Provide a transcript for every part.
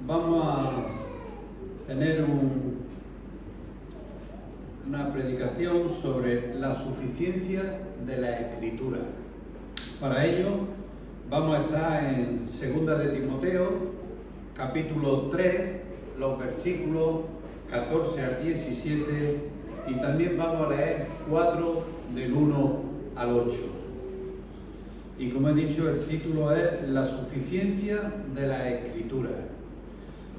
vamos a tener una predicación sobre la suficiencia de la Escritura. Para ello vamos a estar en 2 de Timoteo, capítulo 3, los versículos 14 al 17, y también vamos a leer 4 del 1 al 8. Y como he dicho, el título es La suficiencia de la Escritura.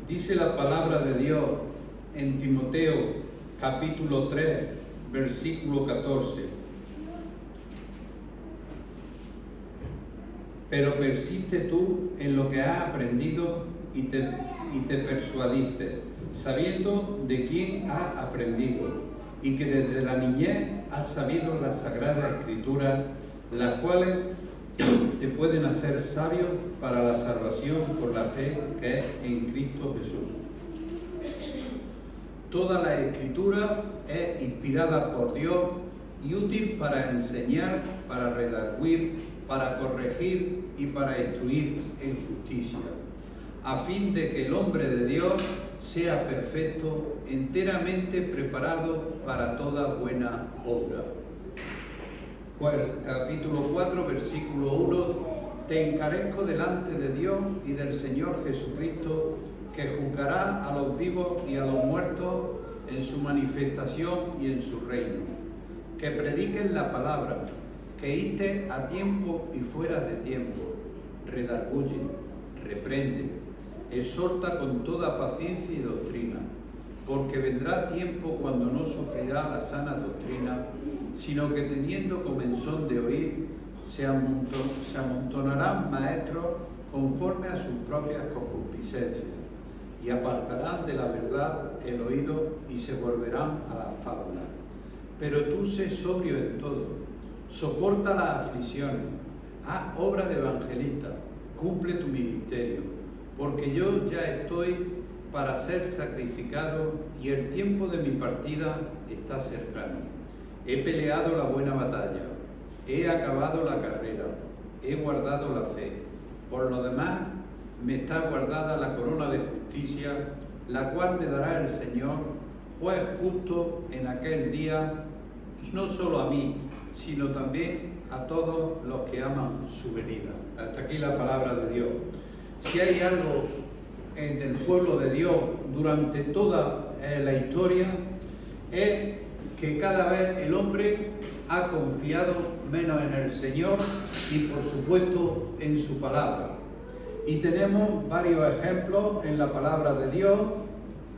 Dice la palabra de Dios en Timoteo, capítulo 3, versículo 14. Pero persiste tú en lo que has aprendido y te persuadiste, sabiendo de quién has aprendido, y que desde la niñez has sabido las sagradas escrituras, las cuales te pueden hacer sabio para la salvación por la fe que es en Cristo Jesús. Toda la Escritura es inspirada por Dios y útil para enseñar, para redarguir, para corregir y para instruir en justicia, a fin de que el hombre de Dios sea perfecto, enteramente preparado para toda buena obra. Capítulo 4, versículo 1. Te encarezco delante de Dios y del Señor Jesucristo, que juzgará a los vivos y a los muertos en su manifestación y en su reino. Que prediques la palabra, que inste a tiempo y fuera de tiempo, redarguye, reprende, exhorta con toda paciencia y doctrina, porque vendrá tiempo cuando no sufrirá la sana doctrina, sino que teniendo comezón de oír, se amontonarán maestros conforme a sus propias concupiscencias, y apartarán de la verdad el oído y se volverán a las fábulas. Pero tú sé sobrio en todo, soporta las aflicciones, haz obra de evangelista, cumple tu ministerio, porque yo ya estoy para ser sacrificado y el tiempo de mi partida está cercano. He peleado la buena batalla, he acabado la carrera, he guardado la fe. Por lo demás, me está guardada la corona de justicia, la cual me dará el Señor, juez justo en aquel día, y no solo a mí, sino también a todos los que aman su venida. Hasta aquí la palabra de Dios. Si hay algo en el pueblo de Dios durante toda la historia, es que cada vez el hombre ha confiado menos en el Señor y, por supuesto, en su palabra. Y tenemos varios ejemplos en la palabra de Dios.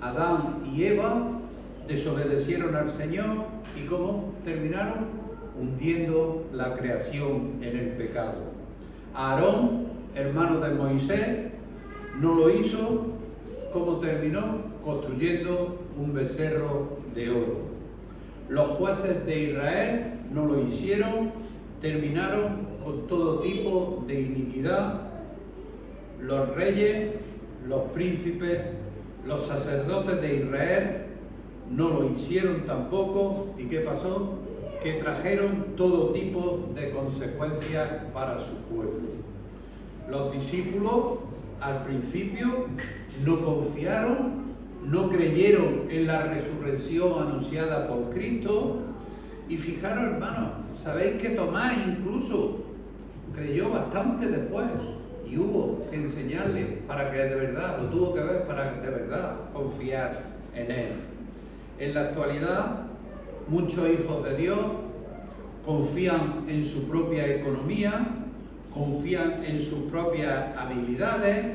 Adán y Eva desobedecieron al Señor y ¿cómo terminaron? Hundiendo la creación en el pecado. Aarón, hermano de Moisés, no lo hizo. ¿Cómo terminó? Construyendo un becerro de oro. Los jueces de Israel no lo hicieron, terminaron con todo tipo de iniquidad. Los reyes, los príncipes, los sacerdotes de Israel no lo hicieron tampoco. ¿Y qué pasó? Que trajeron todo tipo de consecuencias para su pueblo. Los discípulos al principio no confiaron, no creyeron en la resurrección anunciada por Cristo. Y fijaros, hermanos, sabéis que Tomás incluso creyó bastante después y hubo que enseñarle para que de verdad, lo tuvo que ver para de verdad confiar en él. En la actualidad, muchos hijos de Dios confían en su propia economía, confían en sus propias habilidades,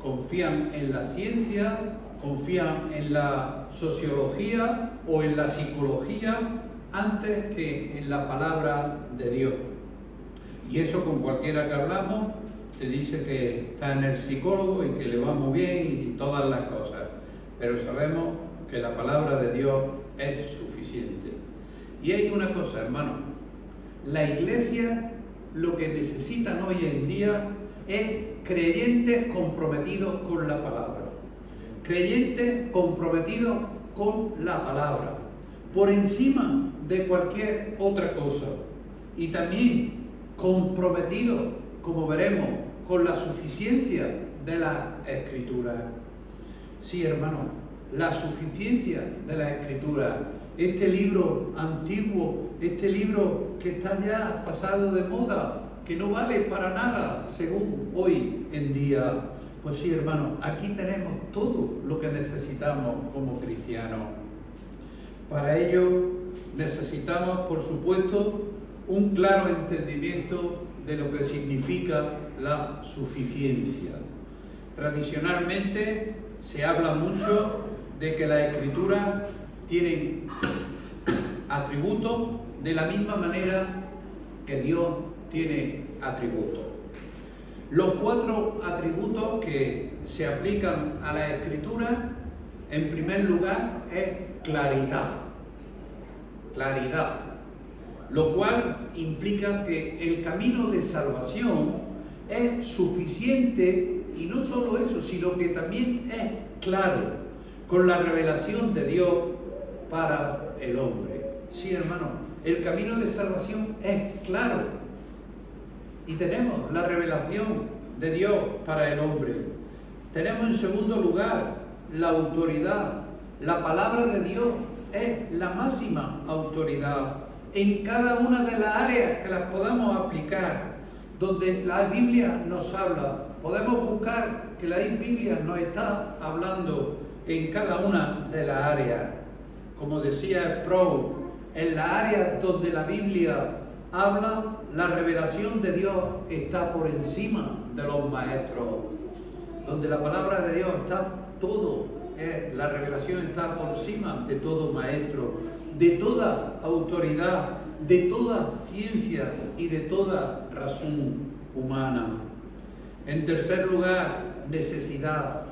confían en la ciencia, confían en la sociología o en la psicología antes que en la palabra de Dios. Y eso con cualquiera que hablamos te dice que está en el psicólogo y que le va muy bien y todas las cosas. Pero sabemos que la palabra de Dios es suficiente. Y hay una cosa, hermano, la iglesia lo que necesitan hoy en día es creyentes comprometidos con la palabra. Creyentes comprometidos con la palabra, por encima de cualquier otra cosa. Y también comprometidos, como veremos, con la suficiencia de la Escritura. Sí, hermano, la suficiencia de la Escritura, este libro antiguo, este libro que está ya pasado de moda, que no vale para nada según hoy en día. Pues sí, hermano, aquí tenemos todo lo que necesitamos como cristianos. Para ello necesitamos, por supuesto, un claro entendimiento de lo que significa la suficiencia. Tradicionalmente se habla mucho de que las Escrituras tienen atributos de la misma manera que Dios tiene atributos. Los 4 atributos que se aplican a la Escritura, en primer lugar, es claridad. Claridad. Lo cual implica que el camino de salvación es suficiente, y no solo eso, sino que también es claro, con la revelación de Dios para el hombre. Sí, hermano, el camino de salvación es claro, y tenemos la revelación de Dios para el hombre. Tenemos en segundo lugar la autoridad. La palabra de Dios es la máxima autoridad en cada una de las áreas que las podamos aplicar, donde la Biblia nos habla. Podemos buscar que la Biblia nos está hablando en cada una de las áreas. Como decía Sproul, en las áreas donde la Biblia habla, la revelación de Dios está por encima de los maestros. Donde la palabra de Dios está todo, la revelación está por encima de todo maestro, de toda autoridad, de toda ciencia y de toda razón humana. En tercer lugar, necesidad,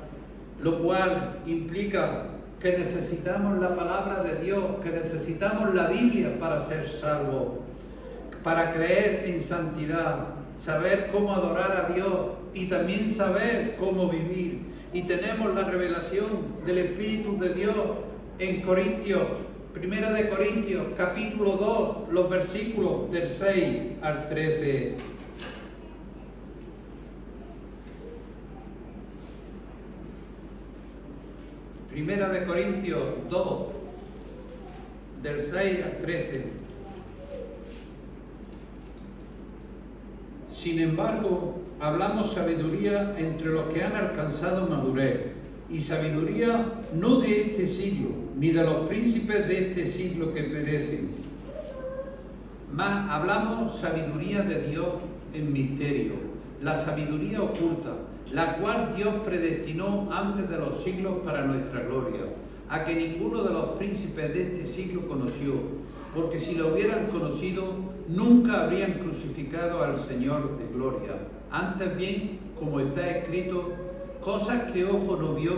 lo cual implica que necesitamos la palabra de Dios, que necesitamos la Biblia para ser salvos, para creer en santidad, saber cómo adorar a Dios y también saber cómo vivir. Y tenemos la revelación del Espíritu de Dios en Corintios, Primera de Corintios, capítulo 2, los versículos del 6 al 13. Primera de Corintios 2, del 6 al 13. Sin embargo, hablamos sabiduría entre los que han alcanzado madurez, y sabiduría no de este siglo, ni de los príncipes de este siglo que perecen. Mas hablamos sabiduría de Dios en misterio, la sabiduría oculta, la cual Dios predestinó antes de los siglos para nuestra gloria, a que ninguno de los príncipes de este siglo conoció, porque si lo hubieran conocido, nunca habrían crucificado al Señor de gloria. Antes bien, como está escrito, cosas que ojo no vio,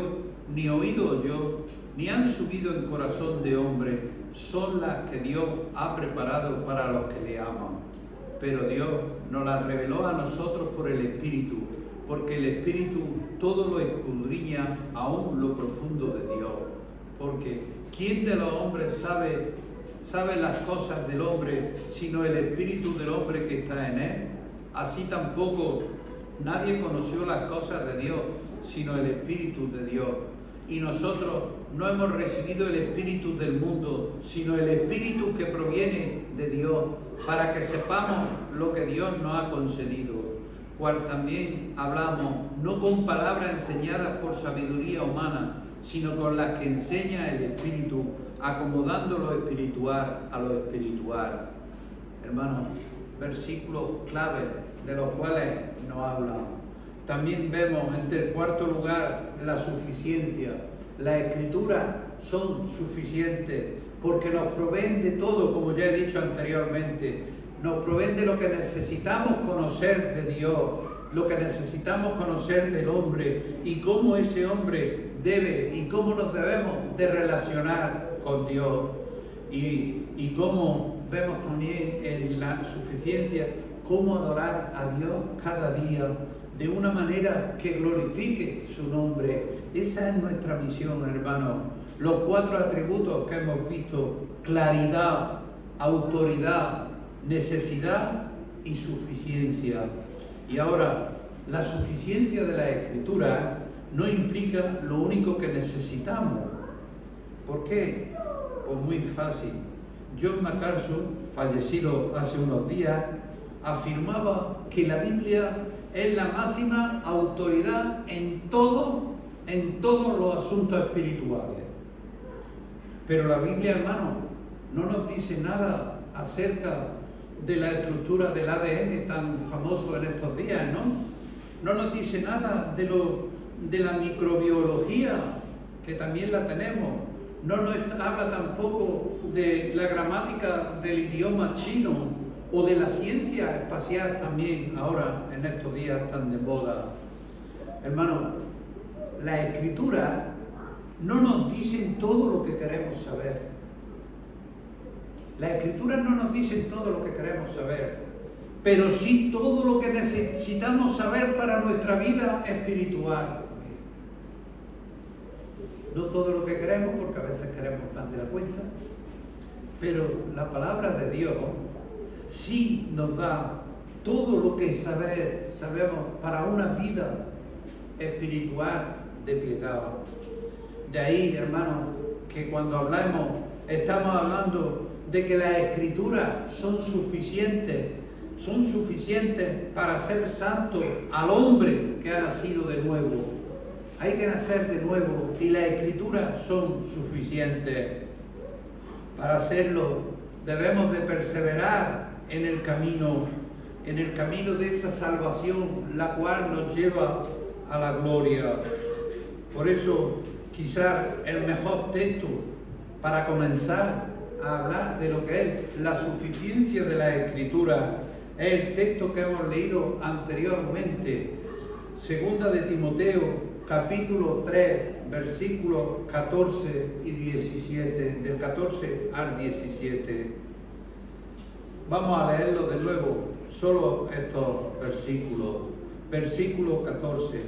ni oído oyó, ni han subido en corazón de hombre, son las que Dios ha preparado para los que le aman. Pero Dios nos las reveló a nosotros por el Espíritu, porque el Espíritu todo lo escudriña, aún lo profundo de Dios. Porque ¿quién de los hombres sabe las cosas del hombre, sino el Espíritu del hombre que está en él? Así tampoco nadie conoció las cosas de Dios, sino el Espíritu de Dios. Y nosotros no hemos recibido el Espíritu del mundo, sino el Espíritu que proviene de Dios, para que sepamos lo que Dios nos ha concedido, cual también hablamos, no con palabras enseñadas por sabiduría humana, sino con las que enseña el Espíritu, acomodando lo espiritual a lo espiritual. Hermanos, versículos clave de los cuales nos habla. También vemos en el cuarto lugar la suficiencia. Las Escrituras son suficientes porque nos proveen de todo, como ya he dicho anteriormente. Nos proveen de lo que necesitamos conocer de Dios, lo que necesitamos conocer del hombre y cómo ese hombre debe y cómo nos debemos de relacionar con Dios. Y cómo vemos también en la suficiencia cómo adorar a Dios cada día de una manera que glorifique su nombre. Esa es nuestra misión, hermanos. Los 4 atributos que hemos visto: claridad, autoridad, necesidad y suficiencia. Y ahora, la suficiencia de la Escritura no implica lo único que necesitamos. ¿Por qué? Pues muy fácil. John MacArthur, fallecido hace unos días, afirmaba que la Biblia es la máxima autoridad en todos los asuntos espirituales. Pero la Biblia, hermano, no nos dice nada acerca de la estructura del ADN tan famoso en estos días, ¿no? No nos dice nada de la microbiología, que también la tenemos. No nos habla tampoco de la gramática del idioma chino o de la ciencia espacial también ahora en estos días tan de moda. Hermano, la Escritura no nos dicen todo lo que queremos saber. Las Escrituras no nos dicen todo lo que queremos saber, pero sí todo lo que necesitamos saber para nuestra vida espiritual. No todo lo que queremos, porque a veces queremos más de la cuenta, pero la palabra de Dios sí nos da todo lo que sabemos para una vida espiritual de piedad. De ahí, hermano, que cuando hablamos, estamos hablando de que las Escrituras son suficientes para ser santo al hombre que ha nacido de nuevo. Hay que nacer de nuevo y las Escrituras son suficientes. Para hacerlo debemos de perseverar en el camino de esa salvación, la cual nos lleva a la gloria. Por eso, quizás el mejor texto para comenzar a hablar de lo que es la suficiencia de la Escritura es el texto que hemos leído anteriormente, Segunda de Timoteo, capítulo 3, versículos 14 y 17, del 14 al 17. Vamos a leerlo de nuevo, solo estos versículos. Versículo 14.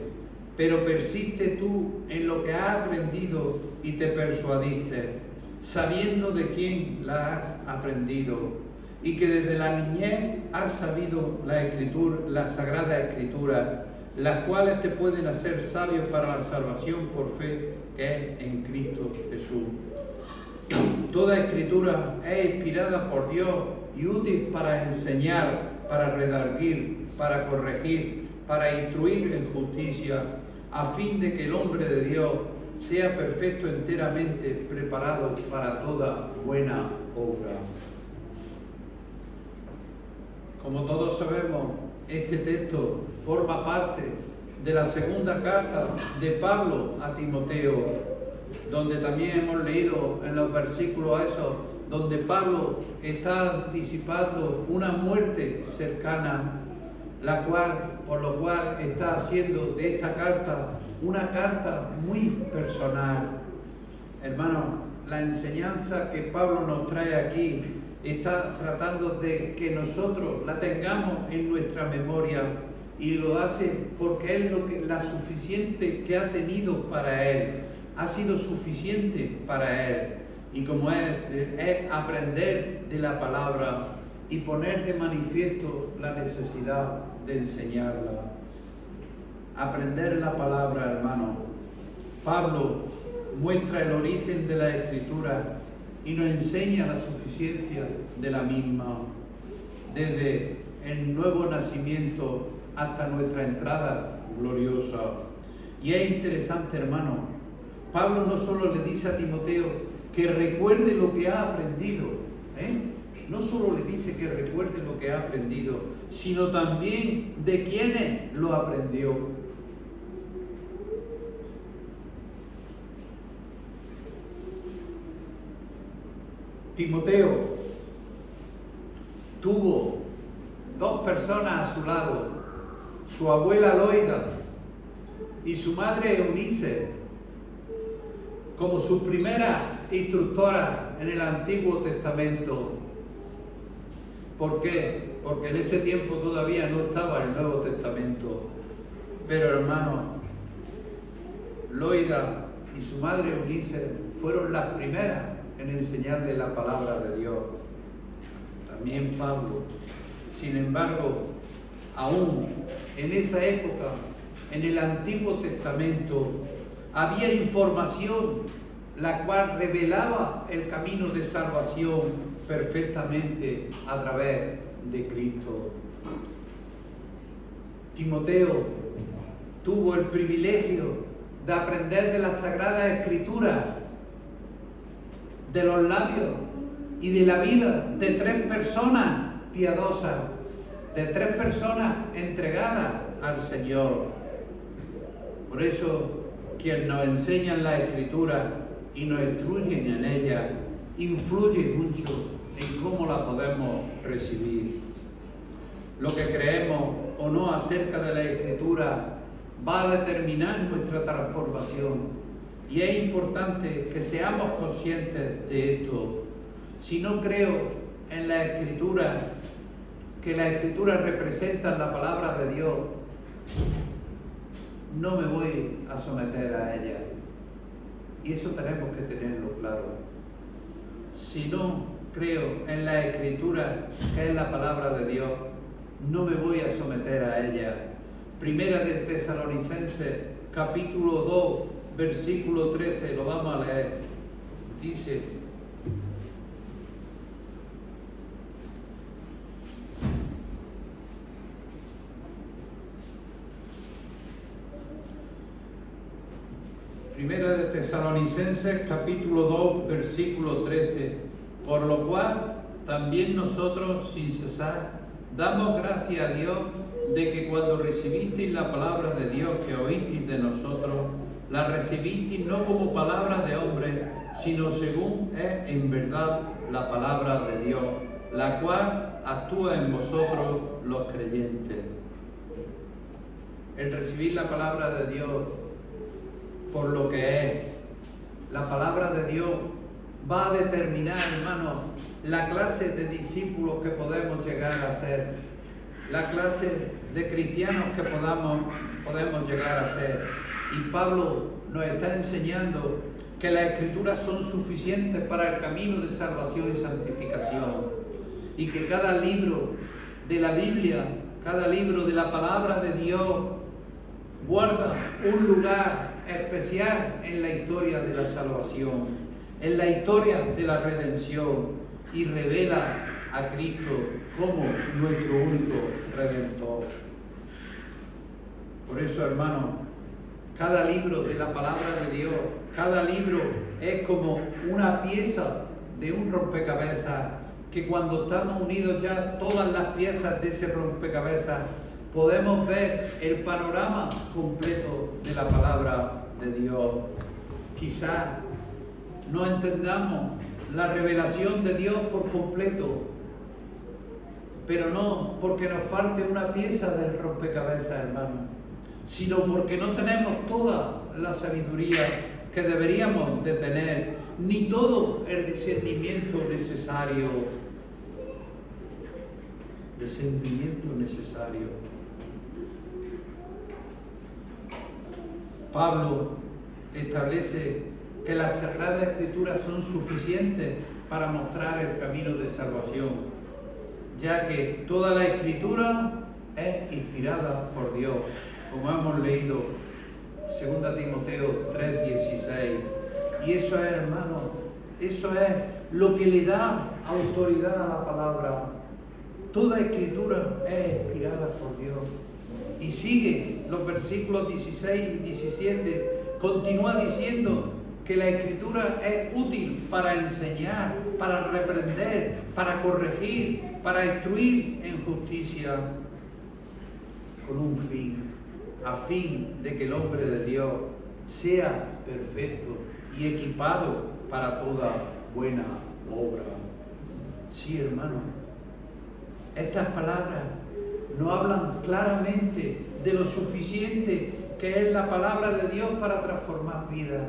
Pero persiste tú en lo que has aprendido y te persuadiste, sabiendo de quién la has aprendido, y que desde la niñez has sabido la Sagrada Escritura, las cuales te pueden hacer sabio para la salvación por fe que es en Cristo Jesús. Toda Escritura es inspirada por Dios y útil para enseñar, para redarguir, para corregir, para instruir en justicia, a fin de que el hombre de Dios sea perfecto, enteramente preparado para toda buena obra. Como todos sabemos, este texto forma parte de la segunda carta de Pablo a Timoteo, donde también hemos leído en los versículos esos, donde Pablo está anticipando una muerte cercana, por lo cual está haciendo de esta carta una carta muy personal. Hermano, la enseñanza que Pablo nos trae aquí está tratando de que nosotros la tengamos en nuestra memoria, y lo hace porque es la suficiente que ha tenido para él, ha sido suficiente para él, y como es aprender de la palabra y poner de manifiesto la necesidad de enseñarla. Aprender la palabra, hermano. Pablo muestra el origen de la Escritura y nos enseña la suficiencia de la misma, desde el nuevo nacimiento hasta nuestra entrada gloriosa. Y es interesante, hermano, Pablo no solo le dice a Timoteo que recuerde lo que ha aprendido, no solo le dice que recuerde lo que ha aprendido, sino también de quiénes lo aprendió. Timoteo tuvo dos personas a su lado, su abuela Loida y su madre Eunice, como sus primeras instructoras en el Antiguo Testamento. ¿Por qué? Porque en ese tiempo todavía no estaba el Nuevo Testamento. Pero, hermano, Loida y su madre Eunice fueron las primeras en enseñarle la palabra de Dios. También Pablo. Sin embargo, aún en esa época en el Antiguo Testamento había información la cual revelaba el camino de salvación perfectamente a través de Cristo. Timoteo tuvo el privilegio de aprender de las Sagradas Escrituras, de los labios y de la vida de 3 personas piadosas, de 3 personas entregadas al Señor. Por eso, quienes nos enseñan la Escritura y nos instruyen en ella, influye mucho en cómo la podemos recibir. Lo que creemos o no acerca de la Escritura va a determinar nuestra transformación. Y es importante que seamos conscientes de esto. Si no creo en la Escritura, que la Escritura representa la palabra de Dios, no me voy a someter a ella. Y eso tenemos que tenerlo claro. Si no creo en la Escritura, que es la palabra de Dios, no me voy a someter a ella. Primera de Tesalonicenses, capítulo 2, versículo 13, lo vamos a leer. Dice: Primera de Tesalonicenses, capítulo 2, versículo 13, por lo cual también nosotros, sin cesar, damos gracias a Dios de que cuando recibisteis la palabra de Dios que oísteis de nosotros, la recibisteis no como palabra de hombre, sino según es en verdad la palabra de Dios, la cual actúa en vosotros los creyentes. El recibir la palabra de Dios por lo que es, la palabra de Dios va a determinar, hermanos, la clase de discípulos que podemos llegar a ser, la clase de cristianos que podemos llegar a ser. Y Pablo nos está enseñando que las Escrituras son suficientes para el camino de salvación y santificación, y que cada libro de la Biblia, cada libro de la palabra de Dios guarda un lugar especial en la historia de la salvación, en la historia de la redención, y revela a Cristo como nuestro único Redentor. Por eso, hermanos, cada libro de la palabra de Dios, cada libro es como una pieza de un rompecabezas, que cuando estamos unidos ya todas las piezas de ese rompecabezas, podemos ver el panorama completo de la palabra de Dios. Quizás no entendamos la revelación de Dios por completo, pero no porque nos falte una pieza del rompecabezas, hermano, sino porque no tenemos toda la sabiduría que deberíamos de tener, ni todo el discernimiento necesario. Pablo establece que las Sagradas Escrituras son suficientes para mostrar el camino de salvación, ya que toda la Escritura es inspirada por Dios, como hemos leído 2 Timoteo 3:16. Y eso es, hermano, eso es lo que le da autoridad a la palabra. Toda Escritura es inspirada por Dios. Y sigue los versículos 16 y 17, continúa diciendo que la Escritura es útil para enseñar, para reprender, para corregir, para instruir en justicia, con un fin, a fin de que el hombre de Dios sea perfecto y equipado para toda buena obra. Sí, hermano, estas palabras nos hablan claramente de lo suficiente que es la palabra de Dios para transformar vidas.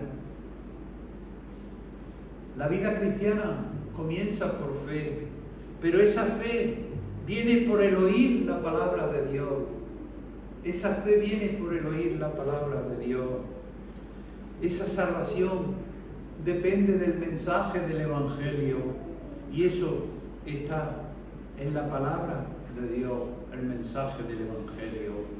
La vida cristiana comienza por fe, pero esa fe viene por el oír la palabra de Dios. Esa fe viene por el oír la palabra de Dios. Esa salvación depende del mensaje del Evangelio, y eso está en la palabra de Dios, el mensaje del Evangelio.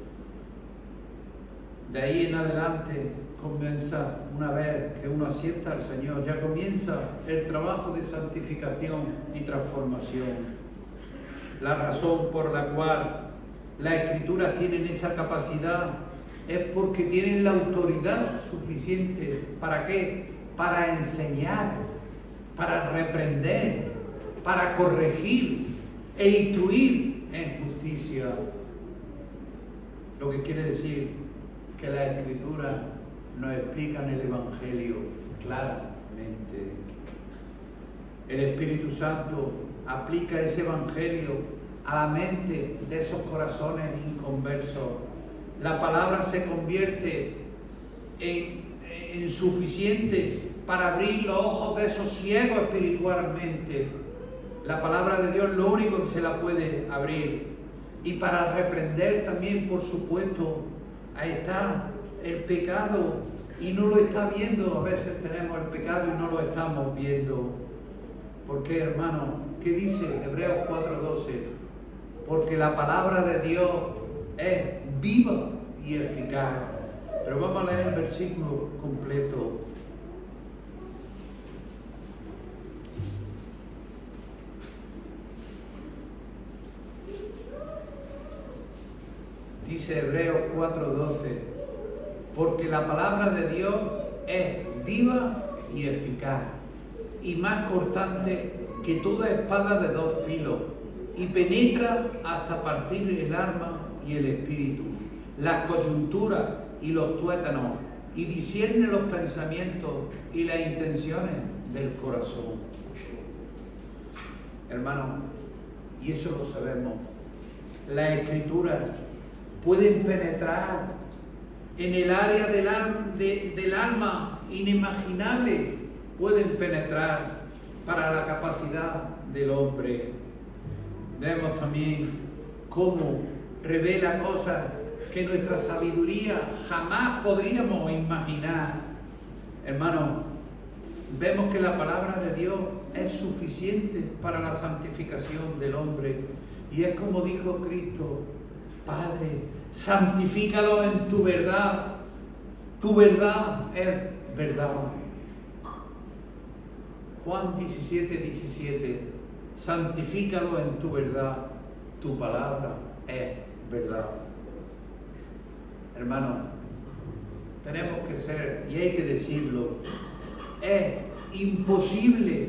De ahí en adelante comienza, una vez que uno asienta al Señor, ya comienza el trabajo de santificación y transformación. La razón por la cual las Escrituras tienen esa capacidad es porque tienen la autoridad suficiente. ¿Para qué? Para enseñar, para reprender, para corregir e instruir en justicia. Lo que quiere decir que las Escrituras nos explican el Evangelio claramente. El Espíritu Santo aplica ese Evangelio a la mente de esos corazones inconversos. La palabra se convierte en suficiente para abrir los ojos de esos ciegos espiritualmente. La palabra de Dios lo único que se la puede abrir. Y para reprender también, por supuesto, ahí está el pecado y no lo está viendo. A veces tenemos el pecado y no lo estamos viendo. ¿Por qué, hermano? ¿Qué dice Hebreos 4:12? Porque la palabra de Dios es viva y eficaz. Pero vamos a leer el versículo completo. Dice Hebreos 4:12, porque la palabra de Dios es viva y eficaz, y más cortante que toda espada de dos filos, y penetra hasta partir el alma y el espíritu, las coyunturas y los tuétanos, y discierne los pensamientos y las intenciones del corazón. Hermano, y eso lo sabemos, las Escrituras pueden penetrar en el área del alma inimaginable, pueden penetrar para la capacidad del hombre. Vemos también cómo revela cosas que nuestra sabiduría jamás podríamos imaginar. Hermanos, vemos que la palabra de Dios es suficiente para la santificación del hombre. Y es como dijo Cristo: Padre, santifícalo en tu verdad. Tu verdad es verdad. Juan 17:17. Santifícalo en tu verdad. Tu palabra es verdad. Hermano, tenemos que ser, y hay que decirlo, es imposible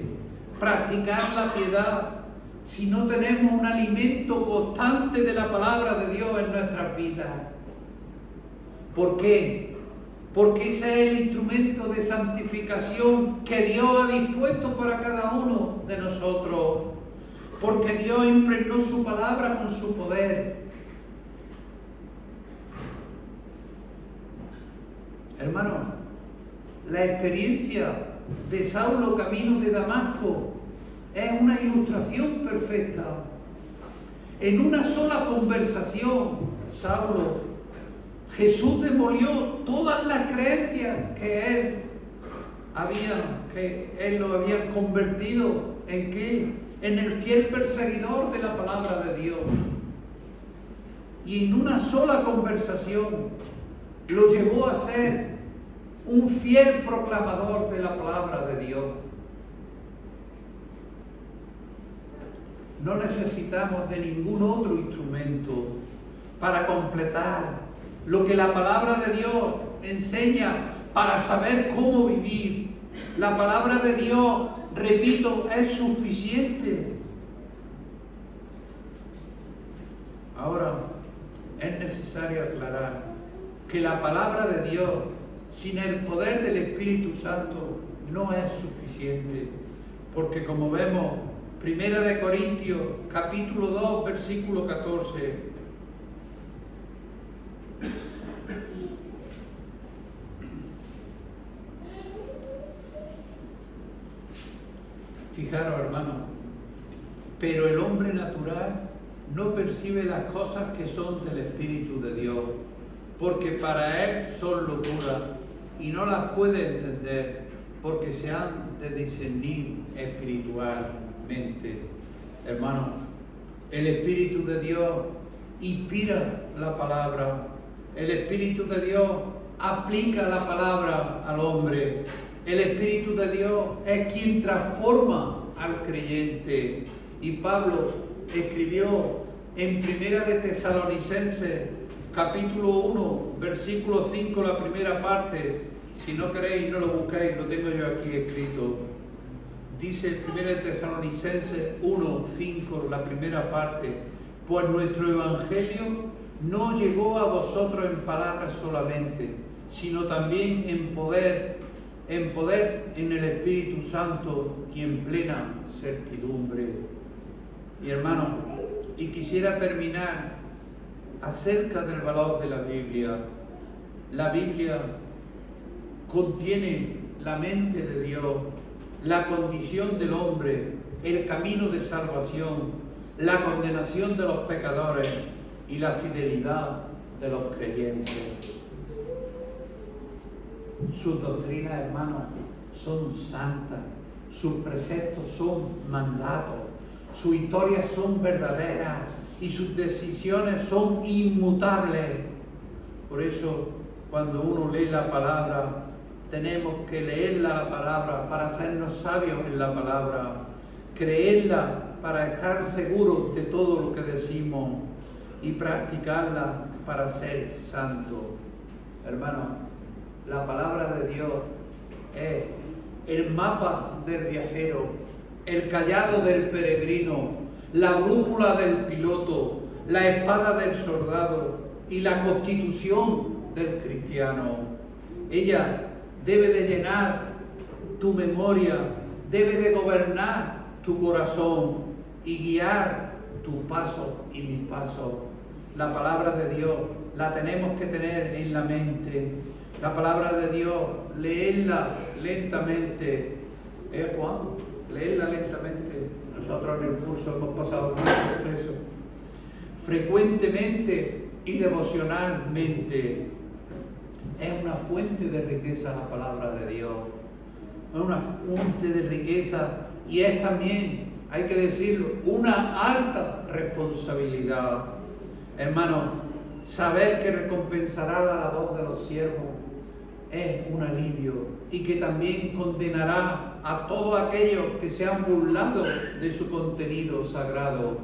practicar la piedad si no tenemos un alimento constante de la palabra de Dios en nuestras vidas. ¿Por qué? Porque ese es el instrumento de santificación que Dios ha dispuesto para cada uno de nosotros. Porque Dios impregnó su palabra con su poder. Hermano, la experiencia de Saulo camino de Damasco es una ilustración perfecta. En una sola conversación, Jesús demolió todas las creencias que él lo había convertido en ¿qué? En el fiel perseguidor de la palabra de Dios. Y en una sola conversación lo llevó a ser un fiel proclamador de la palabra de Dios. No necesitamos de ningún otro instrumento para completar lo que la palabra de Dios enseña para saber cómo vivir. La palabra de Dios, repito, es suficiente. Ahora, es necesario aclarar que la palabra de Dios, sin el poder del Espíritu Santo, no es suficiente. Porque como vemos, 1 Corintios, capítulo 2, versículo 14. Fijaros, hermano, pero el hombre natural no percibe las cosas que son del Espíritu de Dios, porque para él son locura y no las puede entender, porque se han de discernir espiritualmente. Hermano, el Espíritu de Dios inspira la palabra El Espíritu de Dios aplica la palabra al hombre. El Espíritu de Dios es quien transforma al creyente. Y Pablo escribió en Primera de Tesalonicenses, capítulo 1, versículo 5, la primera parte. Si no queréis, no lo buscáis, lo tengo yo aquí escrito. Dice Primera de Tesalonicenses 1, 5, la primera parte. Pues nuestro evangelio no llegó a vosotros en palabras solamente, sino también en poder en el Espíritu Santo y en plena certidumbre. Y hermano, y quisiera terminar acerca del valor de la Biblia. La Biblia contiene la mente de Dios, la condición del hombre, el camino de salvación, la condenación de los pecadores y la fidelidad de los creyentes. Sus doctrinas, hermanos, son santas, sus preceptos son mandatos, sus historias son verdaderas y sus decisiones son inmutables. Por eso, cuando uno lee la palabra, tenemos que leer la palabra para hacernos sabios en la palabra, creerla para estar seguros de todo lo que decimos y practicarla para ser santos. Hermano, la palabra de Dios es el mapa del viajero, el cayado del peregrino, la brújula del piloto, la espada del soldado y la constitución del cristiano. Ella debe de llenar tu memoria, debe de gobernar tu corazón y guiar tu paso y mi paso. La palabra de Dios la tenemos que tener en la mente. La palabra de Dios, leerla lentamente. Juan, leerla lentamente. Nosotros en el curso hemos pasado mucho por eso. Frecuentemente y devocionalmente. Es una fuente de riqueza la palabra de Dios. Es una fuente de riqueza y es también, hay que decirlo, una alta responsabilidad. Hermano, saber que recompensará la labor de los siervos es un alivio y que también condenará a todos aquellos que se han burlado de su contenido sagrado.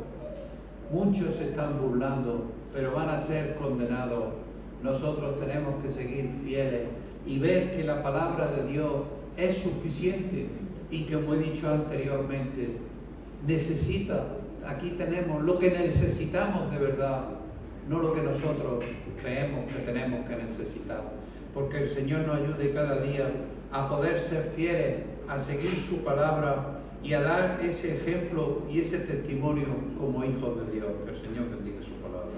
Muchos se están burlando, pero van a ser condenados. Nosotros tenemos que seguir fieles y ver que la palabra de Dios es suficiente y, como he dicho anteriormente, aquí tenemos lo que necesitamos de verdad, no lo que nosotros creemos que tenemos que necesitar. Porque el Señor nos ayude cada día a poder ser fieles, a seguir su palabra y a dar ese ejemplo y ese testimonio como hijos de Dios. Que el Señor bendiga su palabra.